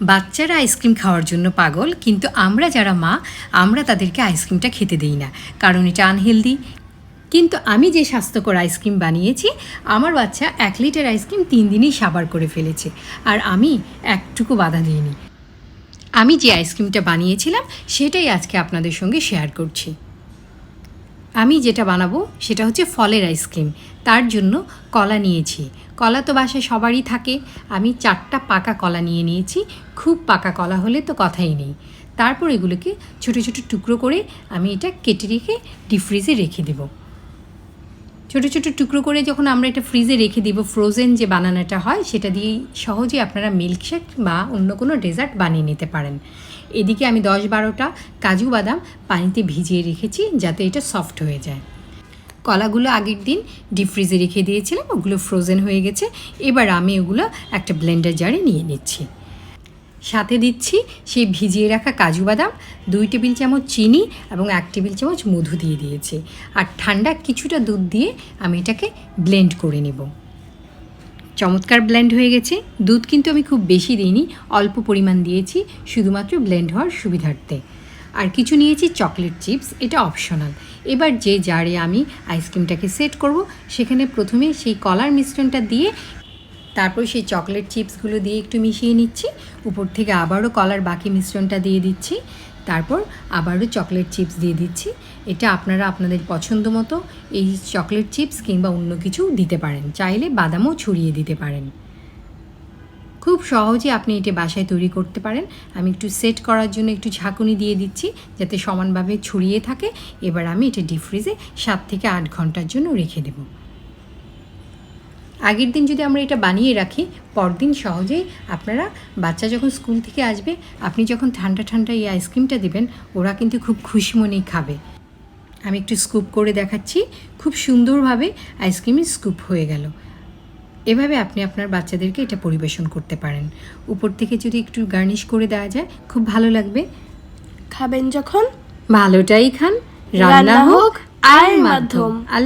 বাচ্চারা আইসক্রিম খাওয়ার জন্য পাগল, কিন্তু আমরা যারা মা আমরা তাদেরকে আইসক্রিমটা খেতে দিই না, কারণ এটা আনহেলদি। কিন্তু আমি যে স্বাস্থ্যকর আইসক্রিম বানিয়েছি, আমার বাচ্চা 1 লিটার আইসক্রিম 3 দিনেই সাবার করে ফেলেছে, আর আমি একটুকু বাধা দিইনি। আমি যে আইসক্রিমটা বানিয়েছিলাম সেটাই আজকে আপনাদের সঙ্গে শেয়ার করছি। আমি যেটা বানাবো সেটা হচ্ছে ফলের আইসক্রিম। তার জন্য কলা নিয়েছি। কলা তো বাসায় সবারই থাকে। আমি 4টা পাকা কলা নিয়েছি। খুব পাকা কলা হলে তো কথাই নেই। তারপর এগুলোকে ছোটো ছোটো টুকরো করে আমি এটা কেটে রেখে ডিপ ফ্রিজে রেখে দেবো। ছোটো ছোটো টুকরো করে যখন আমরা এটা ফ্রিজে রেখে দিব, ফ্রোজেন যে বানানাটা হয় সেটা দিয়েই সহজে আপনারা মিল্কশেক বা অন্য কোনো ডেজার্ট বানিয়ে নিতে পারেন। এদিকে আমি 10-12টা কাজু বাদাম পানিতে ভিজিয়ে রেখেছি যাতে এটা সফট হয়ে যায়। কলাগুলো আগের দিন ডিপ ফ্রিজে রেখে দিয়েছিলাম, ওগুলো ফ্রোজেন হয়ে গেছে। এবার আমি ওগুলো একটা ব্লেন্ডার জারে নিয়ে নিচ্ছি। সাথে দিচ্ছি সেই ভিজিয়ে রাখা কাজু বাদাম, 2 টেবিল চামচ চিনি এবং 1 টেবিল চামচ মধু দিয়ে দিয়েছি। আর ঠান্ডা কিছুটা দুধ দিয়ে আমি এটাকে ব্লেন্ড করে নেব। চমৎকার ব্লেন্ড হয়ে গেছে। দুধ কিন্তু আমি খুব বেশি দিইনি, অল্প পরিমাণ দিয়েছি শুধুমাত্র ব্লেন্ড হওয়ার সুবিধার্থে। আর কিছু নিয়েছি চকলেট চিপস, এটা অপশনাল। এবার যে জারে আমি আইসক্রিমটাকে সেট করব, সেখানে প্রথমে সেই কলার মিশ্রণটা দিয়ে তারপর সেই চকলেট চিপসগুলো দিয়ে একটু মিশিয়ে নিচ্ছি। উপর থেকে আবারও কলার বাকি মিশ্রণটা দিয়ে দিচ্ছি। তারপর আবারও চকলেট চিপস দিয়ে দিচ্ছি। এটা আপনারা আপনাদের পছন্দ মতো এই চকলেট চিপস কিংবা অন্য কিছু দিতে পারেন, চাইলে বাদামও ছড়িয়ে দিতে পারেন। খুব সহজে আপনি এটা বাসায় তৈরি করতে পারেন। আমি একটু সেট করার জন্য একটু ঝাঁকুনি দিয়ে দিচ্ছি যাতে সমানভাবে ছড়িয়ে থাকে। এবার আমি এটা ডিপ ফ্রিজে 7 থেকে 8 ঘন্টার জন্য রেখে দেব। আগের দিন যদি আমরা এটা বানিয়ে রাখি, পরদিন সহজেই আপনারা, বাচ্চা যখন স্কুল থেকে আসবে, আপনি যখন ঠান্ডা ঠান্ডা এই আইসক্রিমটা দেবেন, ওরা কিন্তু খুব খুশি মনেই খাবে। আমি একটু স্কুপ করে দেখাচ্ছি, খুব সুন্দরভাবে আইসক্রিমের স্কুপ হয়ে গেল। এভাবে আপনি আপনার বাচ্চাদেরকে এটা পরিবেশন করতে পারেন। উপর থেকে যদি একটু গার্নিশ করে দেওয়া যায় খুব ভালো লাগবে। খাবেন যখন ভালোটাই খান, রান্না হোক আয়ের মাধ্যম।